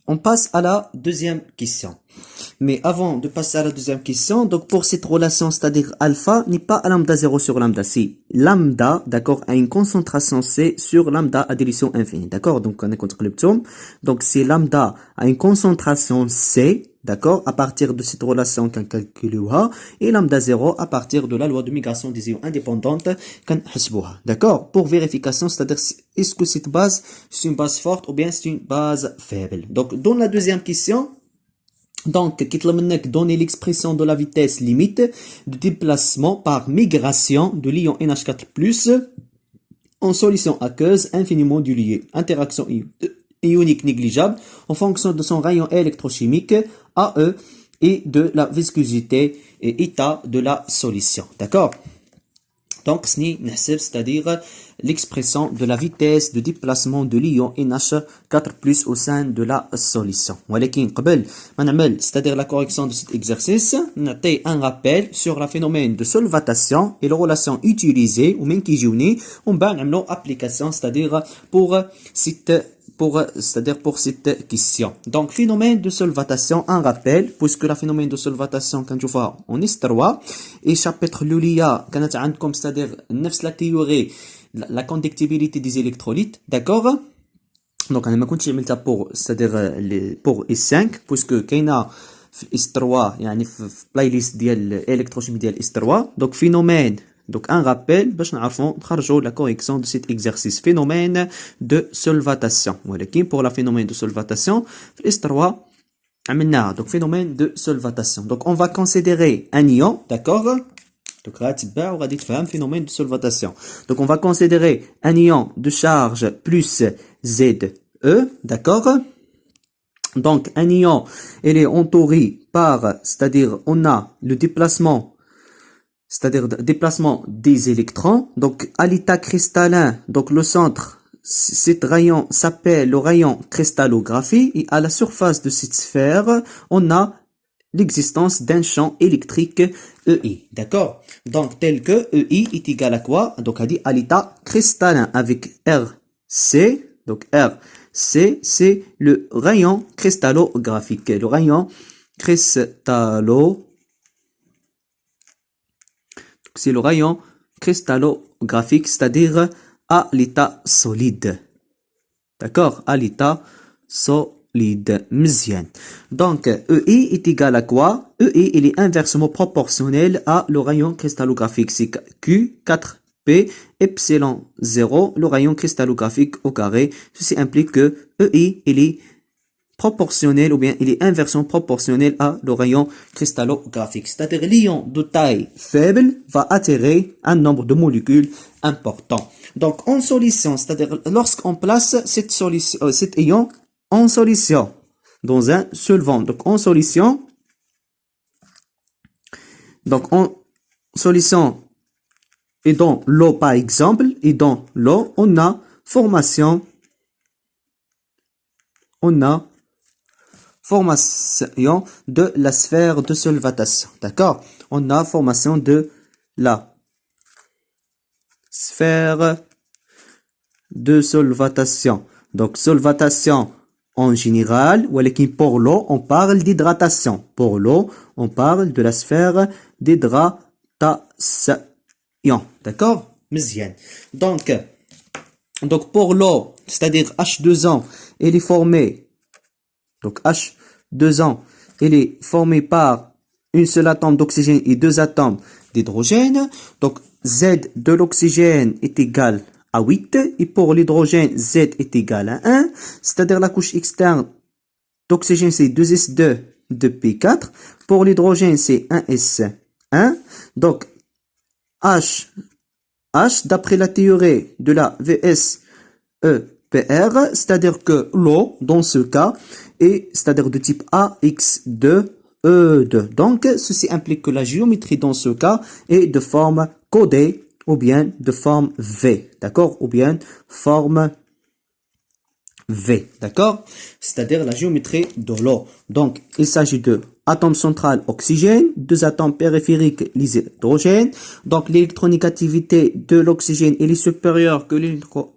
on passe à la deuxième question. Mais avant de passer à la deuxième question, donc pour cette relation, c'est-à-dire alpha n'est pas à lambda 0 sur lambda, si lambda, d'accord, a une concentration C sur lambda à dilution infinie, d'accord? Donc on est contre le ptome. Donc si lambda a une concentration C, d'accord, à partir de cette relation qu'on calcule, et lambda 0 à partir de la loi de migration des ions indépendantes qu'on حسبوها, d'accord? Pour vérification, c'est-à-dire est-ce que cette base c'est une base forte ou bien c'est une base faible. Donc dans la deuxième question, donc, donner l'expression de la vitesse limite de déplacement par migration de l'ion NH4+, en solution aqueuse infiniment diluée. Interaction ionique négligeable en fonction de son rayon électrochimique AE et de la viscosité et état de la solution. D'accord? Donc, c'est-à-dire l'expression de la vitesse de déplacement de l'ion NH4+ au sein de la solution. C'est-à-dire la correction de cet exercice, on a un rappel sur le phénomène de solvatation et les relations utilisées ou même qui jouent on va une application, c'est-à-dire pour cette question. Donc, phénomène de solvatation, un rappel, puisque le phénomène de solvatation, quand tu vois, on est 3, et chapitre l'oulia, c'est-à-dire, la théorie, la conductibilité des électrolytes, d'accord? Donc, on a continué pour, c'est-à-dire, pour S5, puisque, qu'il y a S3, il y a une playlist d'électrochimie de S3, donc, phénomène, donc, un rappel, باش نعرفوا نخرجوا la correction de cet exercice. Phénomène de solvatation. ولكن pour la phénomène de solvatation, S3, عملناها. Donc, phénomène de solvatation. Donc, on va considérer un ion, d'accord? Donc, غتبع وغادي تفهم phénomène de solvatation. Donc, on va considérer un ion de charge plus ZE, d'accord? Donc, un ion, il est entouré par, c'est-à-dire, on a le déplacement, c'est-à-dire déplacement des électrons. Donc, à l'état cristallin, donc le centre, cet rayon s'appelle le rayon cristallographie, et à la surface de cette sphère, on a l'existence d'un champ électrique EI. D'accord? Donc, tel que EI est égal à quoi? Donc, on dit à l'état cristallin avec RC. Donc, RC, c'est le rayon cristallographique. Le rayon cristallo, c'est le rayon cristallographique, c'est-à-dire à l'état solide. D'accord? À l'état solide. Mzien. Donc, EI est égal à quoi? EI, il est inversement proportionnel à le rayon cristallographique. C'est Q4P epsilon 0, le rayon cristallographique au carré. Ceci implique que EI, il est proportionnel ou bien il est inversement proportionnel à le rayon cristallographique. C'est-à-dire l'ion de taille faible va attirer un nombre de molécules important. Donc en solution, c'est-à-dire lorsqu'on place cette solution, cet ion en solution dans un solvant. Donc en solution, et dans l'eau par exemple, et dans l'eau, on a formation de la sphère de solvatation. D'accord? On a formation de la sphère de solvatation. Donc, solvatation en général, ou pour l'eau, on parle d'hydratation. Pour l'eau, on parle de la sphère d'hydratation. D'accord? Mzien. Donc, pour l'eau, c'est-à-dire H2O, elle est formée. Donc, H2O, il est formé par une seule atome d'oxygène et deux atomes d'hydrogène. Donc, Z de l'oxygène est égal à 8. Et pour l'hydrogène, Z est égal à 1. C'est-à-dire la couche externe d'oxygène, c'est 2S2 de P4. Pour l'hydrogène, c'est 1S1. Donc, H, d'après la théorie de la VSEPR, c'est-à-dire que l'eau, dans ce cas, est, c'est-à-dire de type AX2E2. Donc, ceci implique que la géométrie dans ce cas est de forme codée ou bien de forme V. D'accord? Ou bien forme V. D'accord? C'est-à-dire la géométrie de l'eau. Donc, il s'agit de atome central oxygène, deux atomes périphériques les hydrogènes. Donc l'électronégativité de l'oxygène est supérieure que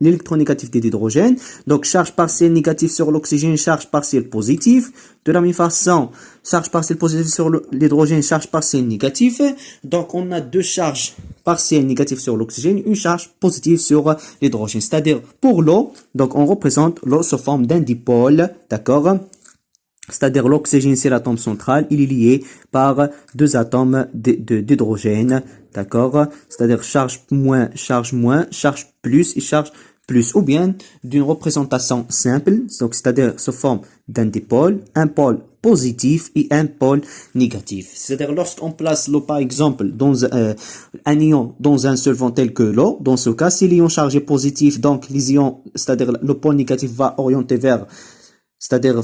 l'électronégativité d'hydrogène. Donc charge partielle négative sur l'oxygène, charge partielle positive. De la même façon, charge partielle positive sur l'hydrogène, charge partielle négative. Donc on a deux charges partielles négatives sur l'oxygène, une charge positive sur l'hydrogène. C'est-à-dire pour l'eau, donc on représente l'eau sous forme d'un dipôle, d'accord? C'est-à-dire l'oxygène, c'est l'atome central, il est lié par deux atomes d'hydrogène, d'accord? C'est-à-dire charge moins, charge plus et charge plus. Ou bien d'une représentation simple, donc c'est-à-dire sous forme d'un dipôle, un pôle positif et un pôle négatif. C'est-à-dire lorsqu'on place l'eau par exemple dans un ion dans un solvant tel que l'eau, dans ce cas, si l'ion chargé positif, donc les ions, c'est-à-dire le pôle négatif va orienter c'est-à-dire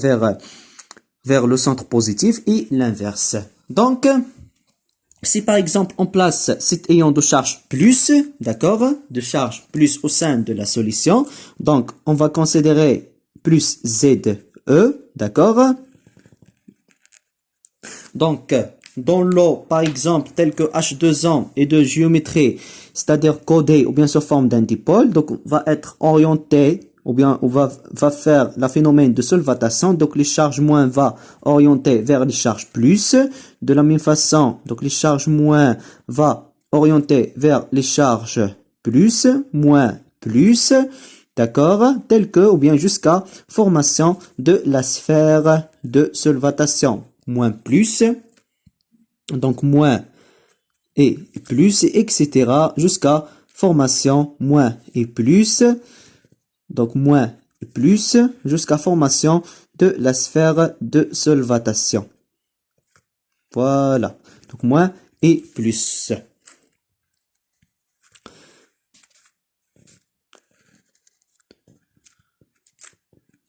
vers le centre positif et l'inverse. Donc, si par exemple on place cet ion de charge plus, d'accord, de charge plus au sein de la solution, donc on va considérer plus ZE, d'accord. Donc, dans l'eau, par exemple, tel que H2O est de géométrie, c'est-à-dire codé ou bien sous forme d'un dipôle, donc on va être orienté ou bien on va faire le phénomène de solvatation, donc les charges moins va orienter vers les charges plus. De la même façon, donc les charges moins va orienter vers les charges plus, moins plus, d'accord, tel que ou bien jusqu'à formation de la sphère de solvatation. Moins plus, donc moins et plus, etc. jusqu'à formation moins et plus. Donc moins et plus jusqu'à formation de la sphère de solvatation. Voilà. Donc moins et plus.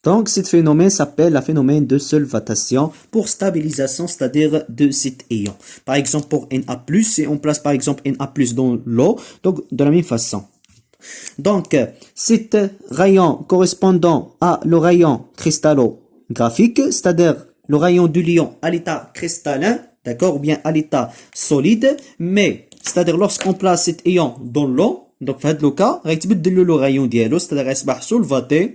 Donc, ce phénomène s'appelle le phénomène de solvatation pour stabilisation, c'est-à-dire de cet ion. Par exemple, pour Na+, et on place par exemple Na+, dans l'eau, donc de la même façon. Donc, cet rayon correspondant à le rayon cristallographique, c'est-à-dire le rayon du lion à l'état cristallin, d'accord, ou bien à l'état solide, mais, c'est-à-dire lorsqu'on place cet ion dans l'eau, donc, dans le cas, le rayon dialogue, c'est-à-dire asbah solvaté,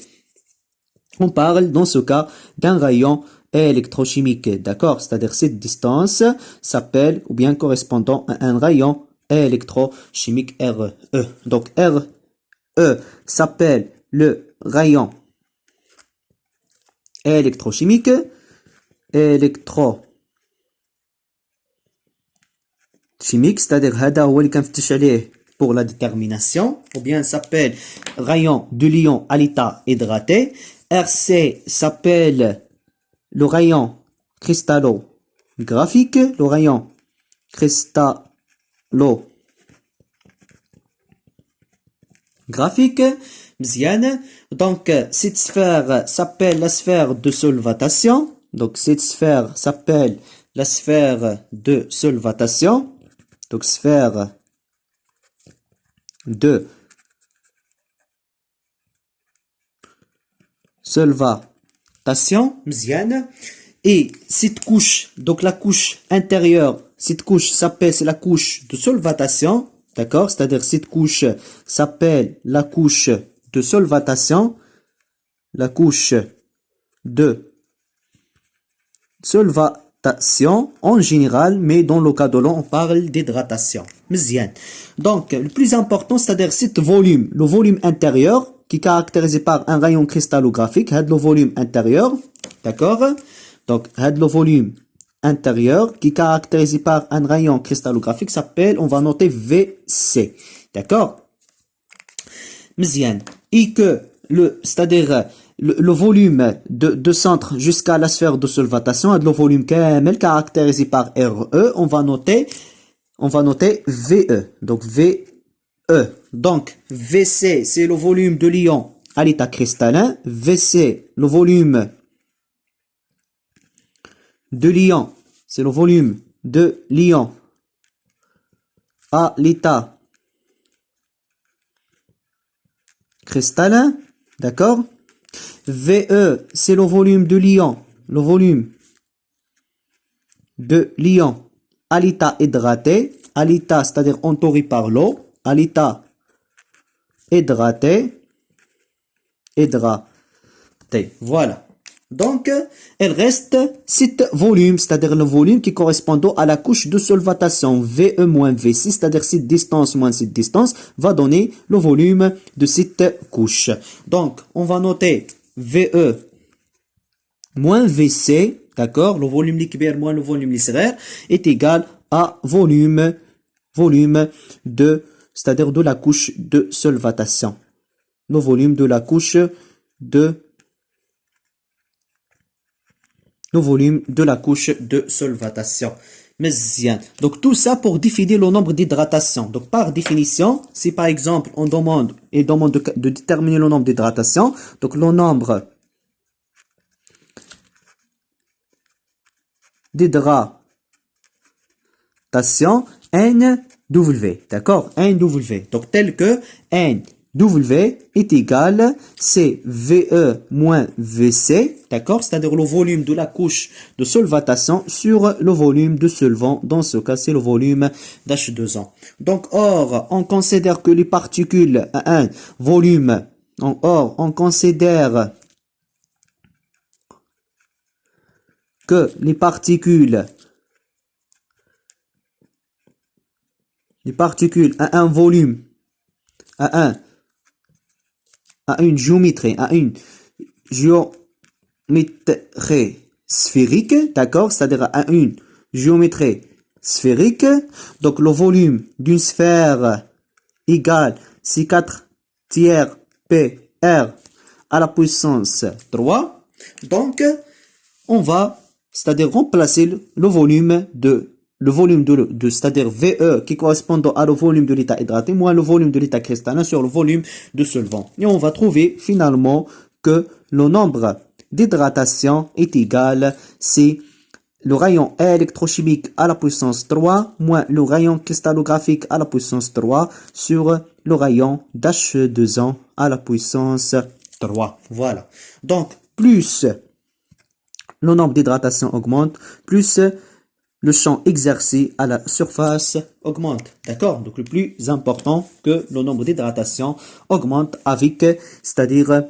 on parle dans ce cas d'un rayon électrochimique, d'accord, c'est-à-dire cette distance s'appelle, ou bien correspondant à un rayon électrochimique RE. Donc RE s'appelle le rayon électrochimique, c'est-à-dire هذا هو اللي كنفتش عليه pour la détermination, ou bien s'appelle rayon de l'ion à l'état hydraté. RC s'appelle le rayon cristallographique, le rayon cristallographique, مزيان. Donc, cette sphère s'appelle la sphère de solvatation. Donc, cette sphère s'appelle la sphère de solvatation. Donc, sphère de solvatation, مزيان. Et cette couche, donc la couche intérieure, cette couche s'appelle, c'est la couche de solvatation, d'accord? C'est-à-dire cette couche s'appelle la couche de solvatation, la couche de solvatation en général, mais dans le cas de l'eau, on parle d'hydratation. مزيان. Donc, le plus important, c'est-à-dire cet volume, le volume intérieur, qui est caractérisé par un rayon cristallographique, le volume intérieur, d'accord? Donc, le volume intérieur qui est caractérisé par un rayon cristallographique s'appelle, on va noter VC. D'accord? مزيان. Et que c'est-à-dire le volume de centre jusqu'à la sphère de solvatation, le volume KML caractérisé par RE, on va noter VE. Donc VE. Donc VC, c'est le volume de l'ion à l'état cristallin. VC, le volume de l'ion, c'est le volume de l'ion à l'état cristallin, d'accord? VE, c'est le volume de l'ion, le volume de l'ion à l'état hydraté, à l'état, c'est-à-dire entouré par l'eau, à l'état hydraté, voilà. Donc, il reste 7 volumes, c'est-à-dire le volume qui correspond à la couche de solvatation VE moins V6, c'est-à-dire cette distance moins cette distance, va donner le volume de cette couche. Donc, on va noter VE moins VC, d'accord, le volume l'ikbir moins le volume l'israël, est égal à volume de, c'est-à-dire de la couche de solvatation. Le volume de la couche de solvatation. Mezzian. Donc tout ça pour définir le nombre d'hydratations. Donc par définition, si par exemple on demande de déterminer le nombre d'hydratations, donc le nombre d'hydratation NW, d'accord, NW. Donc tel que NW est égal CVE moins VC, d'accord, c'est-à-dire le volume de la couche de solvatation sur le volume de solvant. Dans ce cas, c'est le volume d'H2O. Donc, or, on considère que les particules à un volume, on considère que les particules à un volume, à une géométrie sphérique, d'accord, c'est-à-dire à une géométrie sphérique, donc le volume d'une sphère égale C4 tiers PR à la puissance 3, donc on va, c'est-à-dire remplacer le volume de c'est-à-dire VE qui correspond à le volume de l'état hydraté moins le volume de l'état cristallin sur le volume de solvant. Et on va trouver finalement que le nombre d'hydratation est égal, c'est le rayon électrochimique à la puissance 3 moins le rayon cristallographique à la puissance 3 sur le rayon d'H2O à la puissance 3. Voilà. Donc, plus le nombre d'hydratation augmente, plus le champ exercé à la surface augmente. D'accord? Donc, le plus important que le nombre d'hydratation augmente avec, c'est-à-dire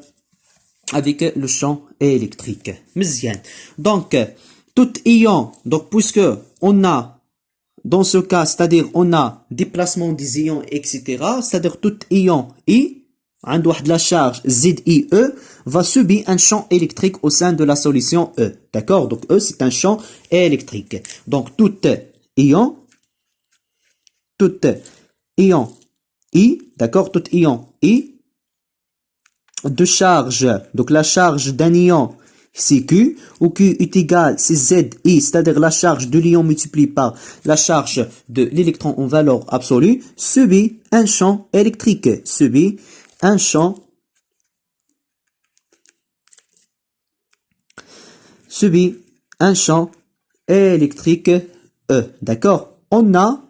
avec le champ électrique. Mzien. Donc, tout ion, donc, puisque on a, dans ce cas, c'est-à-dire on a déplacement des ions, etc., c'est-à-dire tout ion I, de la charge ZIE va subir un champ électrique au sein de la solution E. D'accord? Donc E, c'est un champ électrique. Donc tout ion I, d'accord? Tout ion I de charge, donc la charge d'un ion c'est Q, où Q est égal, c'est ZI, c'est-à-dire la charge de l'ion multipliée par la charge de l'électron en valeur absolue, subit un champ électrique, subit un champ électrique E. D'accord? On a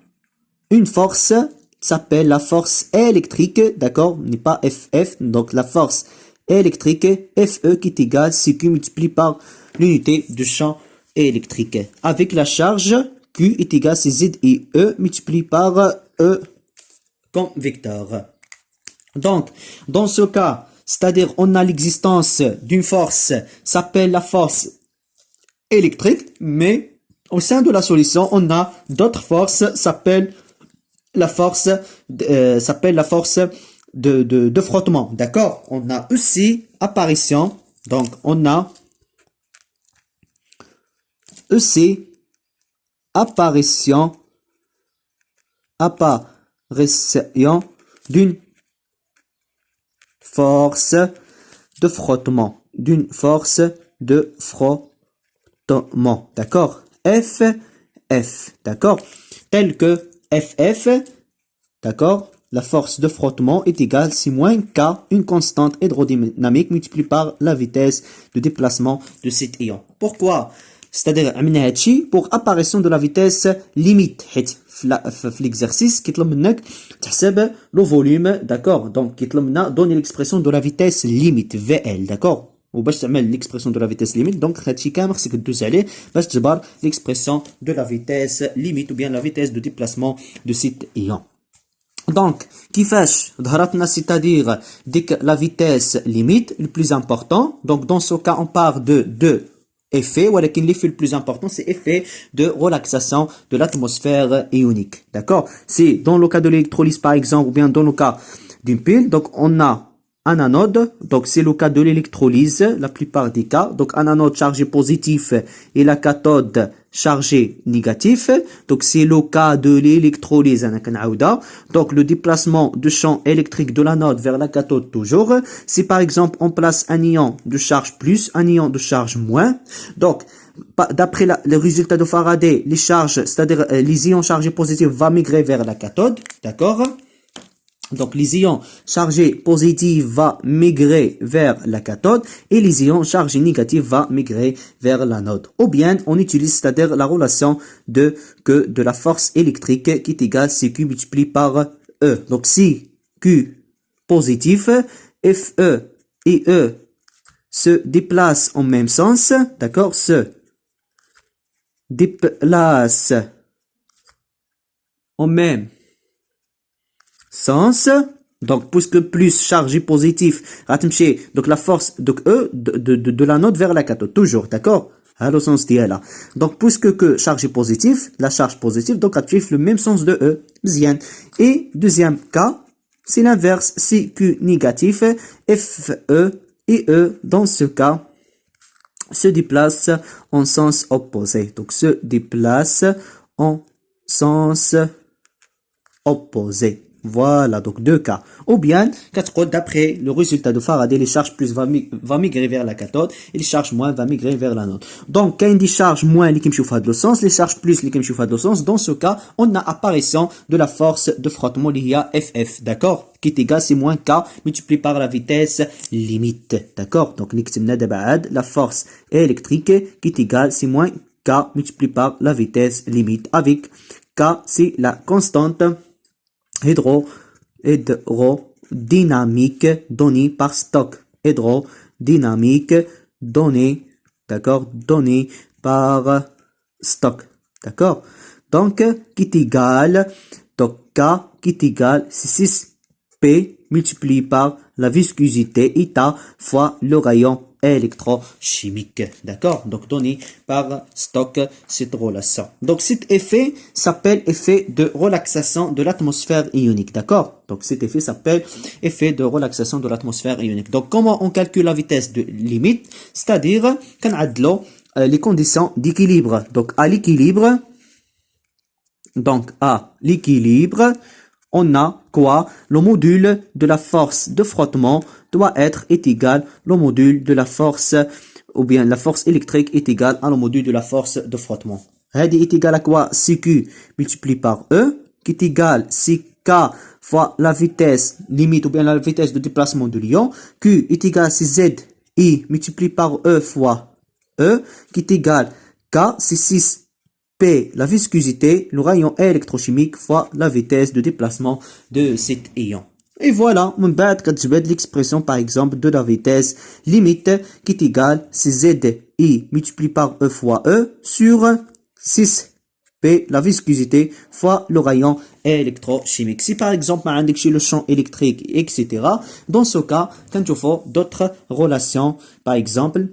une force qui s'appelle la force électrique, d'accord? N'est pas FF, donc la force électrique FE qui est égale CQ multiplié par l'unité de champ électrique. Avec la charge Q est égal à ZIE multiplié par E comme vecteur. Donc, dans ce cas, c'est-à-dire on a l'existence d'une force, s'appelle la force électrique, mais au sein de la solution, on a d'autres forces, s'appelle la force de frottement. D'accord? On a aussi apparition, donc on a aussi apparition d'une force de frottement, d'accord, F, d'accord, tel que FF, d'accord, la force de frottement est égale C moins K, une constante hydrodynamique multipliée par la vitesse de déplacement de cet ion. Pourquoi? C'est-à-dire, pour apparition de la vitesse limite, l'exercice, qui le volume, d'accord, donc, qui donne l'expression de la vitesse limite, VL, d'accord, وباش تعمل l'expression de la vitesse limite donc هادشي كامل خصك تدوز عليه باش تجبر l'expression de la vitesse limite ou bien la vitesse de déplacement de cet ion. Donc كيفاش ظهرتنا c'est-à-dire ديك la vitesse limite le plus important. Donc dans ce cas on parle de deux effets ولكن l'effet le plus important c'est effet de relaxation de l'atmosphère ionique. D'accord? C'est dans le cas de l'électrolyse par exemple ou bien dans le cas d'une pile, donc on a un anode, donc c'est le cas de l'électrolyse, la plupart des cas, donc un anode chargé positif et la cathode chargée négatif, donc c'est le cas de l'électrolyse, donc le déplacement de champ électrique de l'anode vers la cathode toujours, si par exemple on place un ion de charge plus, un ion de charge moins, donc d'après le résultat de Faraday, les charges, c'est-à-dire les ions chargés positifs vont migrer vers la cathode, d'accord? Donc les ions chargés positifs vont migrer vers la cathode et les ions chargés négatifs vont migrer vers l'anode. Ou bien on utilise c'est-à-dire la relation de la force électrique qui est égale CQ multiplié par E. Donc si Q positif, FE et E se déplacent en même sens, d'accord, se déplacent en même sens, donc puisque plus chargé positif, donc la force donc E de l'anode vers la cathode, toujours, d'accord? À le sens d'IA. Donc puisque que chargé positif, la charge positive, donc active le même sens de E, bien. Et deuxième cas, c'est l'inverse, c'est Q négatif, FE et E, dans ce cas, se déplacent en sens opposé. Donc se déplacent en sens opposé. Voilà, donc deux cas. Ou bien, d'après le résultat de Faraday, les charges plus va migrer vers la cathode et les charges moins va migrer vers l'anode. Donc, quand il dit charge moins, les kimchoufat de sens, les charges plus, les kimchoufat de sens, dans ce cas, on a apparition de la force de frottement liée à FF, d'accord? Qui est égal, c'est moins K multiplié par la vitesse limite, d'accord? Donc, la force électrique qui est égale, c'est moins K multiplié par la vitesse limite avec K, c'est la constante hydrodynamique donnée par Stokes. Hydrodynamique donnée, d'accord, donnée par Stokes, d'accord. Donc, qui est égal, donc K qui est égal, c'est 6P multiplié par la viscosité eta fois le rayon électrochimique, d'accord, donc donné par Stokes cette relation. Donc cet effet s'appelle effet de relaxation de l'atmosphère ionique, d'accord, donc cet effet s'appelle effet de relaxation de l'atmosphère ionique. Donc comment on calcule la vitesse de limite, c'est-à-dire qu'on a les conditions d'équilibre. Donc à l'équilibre, on a quoi? Le module de la force de frottement doit être égal au module de la force, ou bien la force électrique est égale à le module de la force de frottement. Hadi est égal à quoi? CQ multiplié par E, qui est égal CK fois la vitesse limite, ou bien la vitesse de déplacement de l'ion. Q est égal à ZI multiplié par E fois E, qui est égal K, c'est 6 P, la viscosité, le rayon électrochimique fois la vitesse de déplacement de cet ion. Et voilà, on va l'expression par exemple de la vitesse limite qui est égale c'est ZI multiplié par E fois E sur 6P, la viscosité fois le rayon électrochimique. Si par exemple, on a le champ électrique, etc., dans ce cas, quand il faut d'autres relations, par exemple,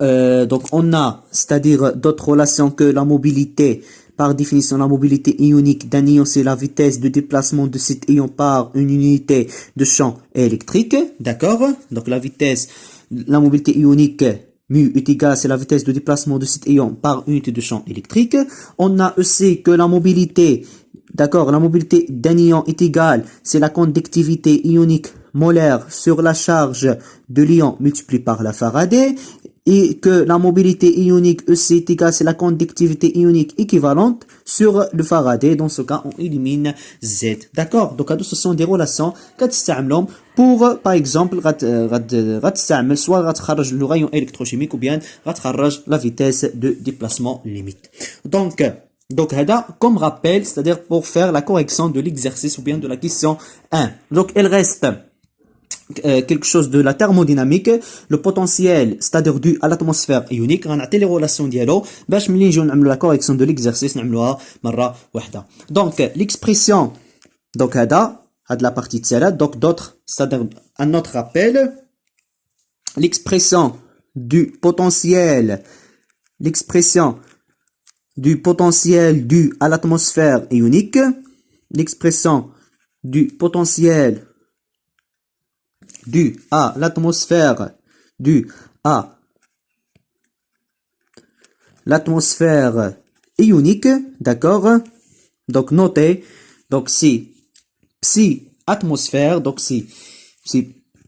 donc on a, c'est-à-dire d'autres relations que la mobilité. Par définition, la mobilité ionique d'un ion, c'est la vitesse de déplacement de cet ion par une unité de champ électrique, d'accord? Donc la vitesse, la mobilité ionique mu est égale, c'est la vitesse de déplacement de cet ion par unité de champ électrique. On a aussi que la mobilité, d'accord, la mobilité d'un ion est égale, c'est la conductivité ionique molaire sur la charge de l'ion multipliée par la Faraday. Et que la mobilité ionique EC est égale, c'est la conductivité ionique équivalente sur le Faraday. Dans ce cas, on élimine Z. D'accord? Donc, ce sont des relations pour, par exemple, soit le rayon électrochimique ou bien la vitesse de déplacement limite. Donc, comme rappel, c'est-à-dire pour faire la correction de l'exercice ou bien de la question 1. Donc, il reste quelque chose de la thermodynamique, le potentiel, c'est-à-dire dû à l'atmosphère ionique, غنعطي les relations ديالو باش ملي نجيو نعملوا la correction de l'exercice نعملوها مرة واحدة. Donc l'expression, donc هاد la partie تسالات, donc d'autres, c'est-à-dire un autre rappel, l'expression du potentiel dû à l'atmosphère ionique, l'expression du potentiel dû à l'atmosphère ionique, d'accord? Donc notez, donc si psi atmosphère, donc si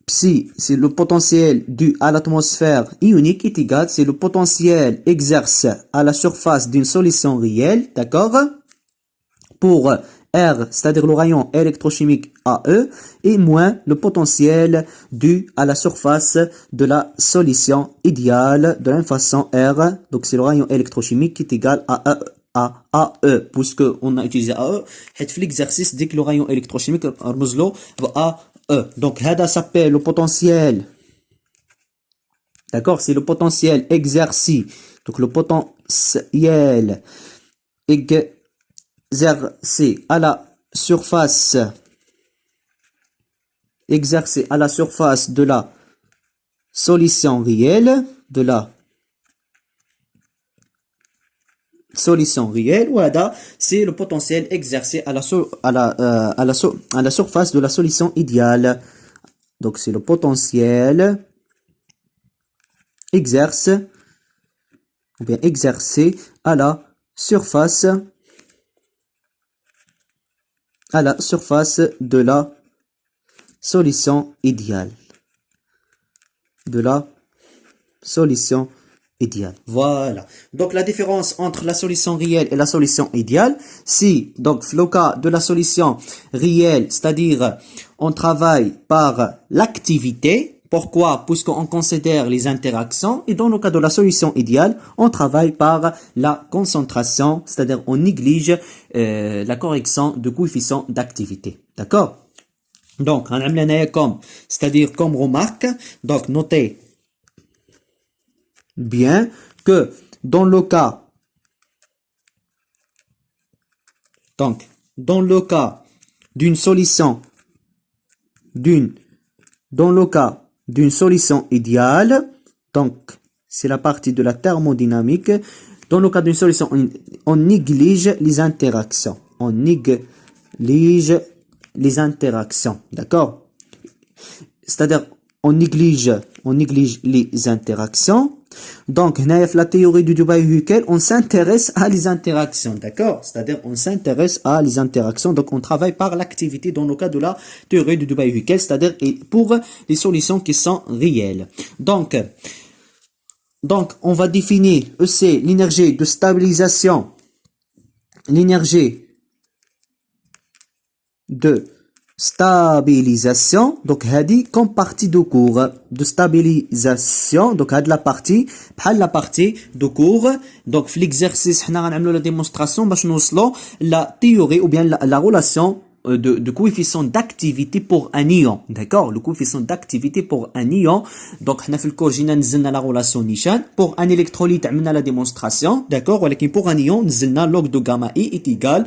psi, c'est le potentiel dû à l'atmosphère ionique est égal, c'est le potentiel exerce à la surface d'une solution réelle, d'accord? Pour R, c'est-à-dire le rayon électrochimique AE, et moins le potentiel dû à la surface de la solution idéale de la même façon R, donc c'est le rayon électrochimique qui est égal à AE, puisque on a utilisé AE, fait l'exercice dès que le rayon électrochimique رمزلو AE. Donc, ça s'appelle le potentiel. D'accord, c'est le potentiel exercé. Donc, le potentiel exercé à la surface de la solution réelle, voilà, c'est le potentiel exercé à la surface de la solution idéale. Donc c'est le potentiel exercé à la surface de la solution idéale. Voilà. Donc la différence entre la solution réelle et la solution idéale, si donc le cas de la solution réelle, c'est-à-dire on travaille par l'activité. Pourquoi? Puisqu'on considère les interactions. Et dans le cas de la solution idéale, on travaille par la concentration, c'est-à-dire on néglige la correction de coefficient d'activité. D'accord? Donc, on a c'est-à-dire comme remarque. Donc, notez bien que dans le cas d'une solution idéale, donc c'est la partie de la thermodynamique. Dans le cas d'une solution, on néglige les interactions. D'accord? C'est-à-dire on néglige les interactions. Donc, la théorie du Debye-Hückel, on s'intéresse à les interactions, d'accord? C'est-à-dire, on s'intéresse à les interactions, donc on travaille par l'activité dans le cas de la théorie du Debye-Hückel, c'est-à-dire pour les solutions qui sont réelles. Donc, on va définir aussi l'énergie de stabilisation, donc hadi comme partie de cours de stabilisation, donc la partie de cours. Donc l'exercice حنا غنعملوا la démonstration باش نوصلوا la théorie ou bien la relation de coefficient d'activité pour un ion, d'accord? Le coefficient d'activité pour un ion. Donc حنا في الكور جينا نزلنا la relation نيشان. Pour un électrolyte عملنا la démonstration, d'accord? ولكن pour un ion نزلنا log de gamma I est égal.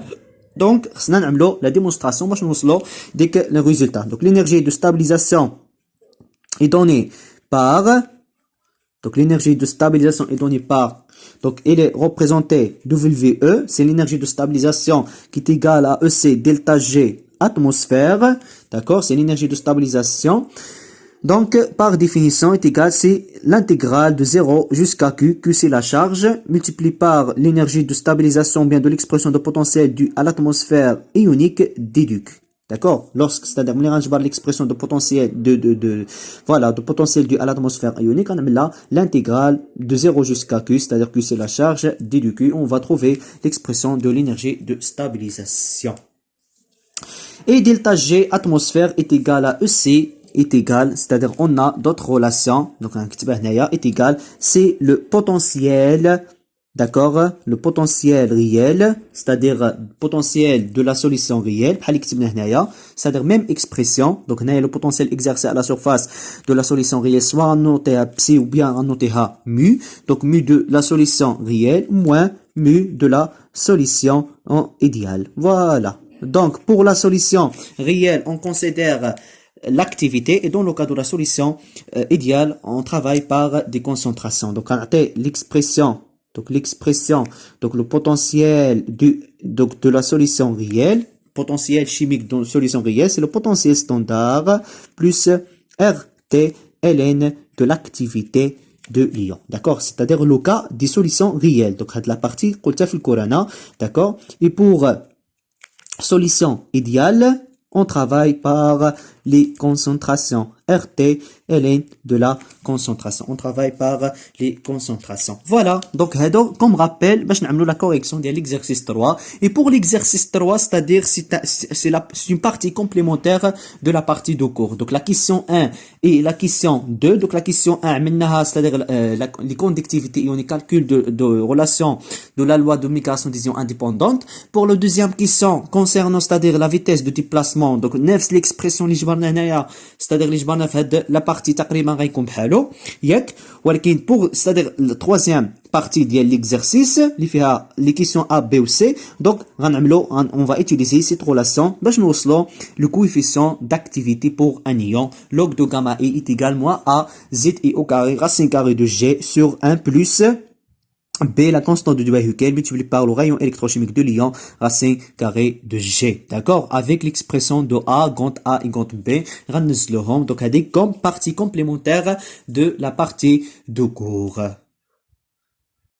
Donc, خصنا نعملو la démonstration باش نوصلو ديك le résultat. Donc, l'énergie de stabilisation est donnée par, donc elle est représentée WE, c'est l'énergie de stabilisation qui est égale à EC delta G atmosphère, d'accord, c'est l'énergie de stabilisation. Donc, par définition, est égal, c'est l'intégrale de 0 jusqu'à Q. Q, c'est la charge, multiplié par l'énergie de stabilisation, bien de l'expression de potentiel due à l'atmosphère ionique déduque. D'accord? C'est-à-dire, on ira l'expression de potentiel de potentiel dû à l'atmosphère ionique, on a là l'intégrale de 0 jusqu'à Q, c'est-à-dire Q, c'est la charge, D du Q. On va trouver l'expression de l'énergie de stabilisation. Et delta G atmosphère est égal à EC, est égal, c'est-à-dire on a d'autres relations, donc un est égal, c'est le potentiel d'accord, le potentiel réel, c'est-à-dire le potentiel de la solution réelle, c'est-à-dire même expression, donc le potentiel exercé à la surface de la solution réelle, soit annoté à psi ou bien annoté à mu, donc mu de la solution réelle moins mu de la solution idéale. Voilà. Donc pour la solution réelle, on considère l'activité et dans le cas de la solution idéale, on travaille par des concentrations. Donc on a l'expression. Donc donc le potentiel donc de la solution réelle, potentiel chimique de la solution réelle, c'est le potentiel standard plus RT ln de l'activité de l'ion. D'accord? C'est-à-dire le cas des solutions réelles. Donc la partie قلتها في الكورانا, d'accord? Et pour solution idéale, on travaille par les concentrations RT, ln de la concentration. On travaille par les concentrations. Voilà. Donc, comme rappel, je vais la correction de l'exercice 3. Et pour l'exercice 3, c'est-à-dire, c'est une partie complémentaire de la partie de cours. Donc, la question 1 et la question 2. Donc, la question 1, c'est-à-dire les conductivités et on calcul de relation de la loi de migration des ions indépendante. Pour la deuxième question, concernant, c'est-à-dire la vitesse de déplacement. Donc, l'expression c'est-à-dire la partie تقريبا غيكون بحالو ياك ولكن pour c'est-à-dire la troisième partie ديال l'exercice اللي فيها les questions A B ou C donc on va utiliser cette relation باش نوصلوا le coefficient d'activité pour un ion log de gamma E est égal à Z I au carré racine carrée de G sur 1 plus B, la constante de Debye-Hückel multipliée par le rayon électrochimique de l'ion, racine carrée de G. D'accord? Avec l'expression de A, grand A et grand B, donc, comme partie complémentaire de la partie de cours.